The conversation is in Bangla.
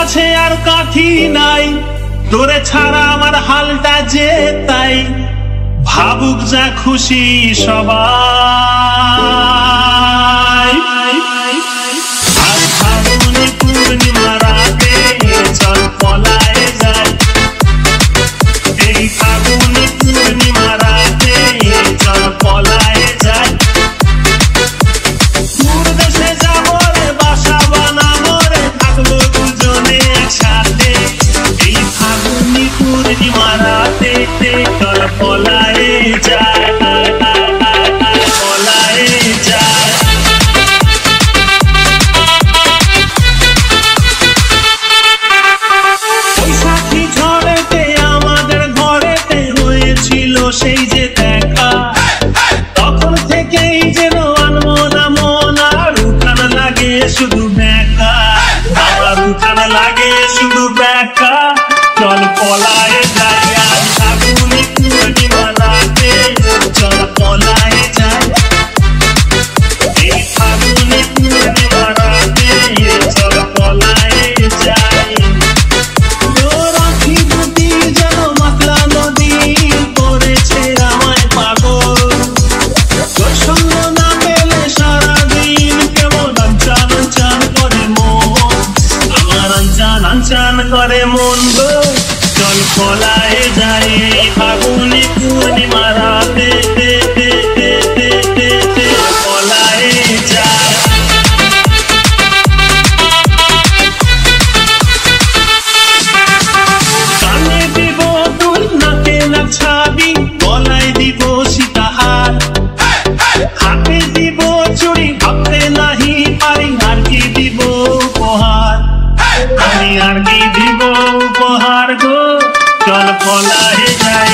আছে আর কাঠি নাই, তোরে ছাড়া আমার হালটা যে তাই। ভাবুক যা খুশি সবাই। আর ফাগুনি পূর্ণিমা রাতে চল পলায়ে যাই। এই ফাগুনি পূর্ণিমা রাতে চল পলায়ে যাই। দূর দেশে যাবো রে, বাসা বানাবো রে, থাকবো দুজনে একসাথে। এই ফাগুনি পূর্ণিমা রাতে চল পলায়ে যাই, পলায়ে যাই। বৈশাখী ঝড়েতে আমাদের ঘরেতে হয়েছিল সেই যে দেখা, তখন থেকেই যেন আনমনা মন, আর উঠান লাগে শুধু বেকা, আমার উঠান লাগে শুধু বেকা। চল পলায়ে যাই, আর ফাগুনি পূর্ণিমা রাতে চল পলায়ে যাই। এই ফাগুনি পূর্ণিমা রাতে চল পলায়ে যাই। রাখি দুটি যেন মাতলা নদী করেছে আমায় পাগল, তোর সঙ্গ না পেলে সারাদিন কেমন আনচান আনচান করে মন, আমার আনচান আনচান করে মন গো। চল পলায়ে যাই, এই ফাগুনি পূর্ণিমা রাতে পলায়ে যাই। কানে দিব দুল, নাকে নাচাবি, গলায় দিব সীতাহার, হাতে দিব চুড়ি, ভাবতে নাহি পারি আর কি দিব উপহার, আমি আর কি দিব উপহার গো। চল পলায়ে যাই।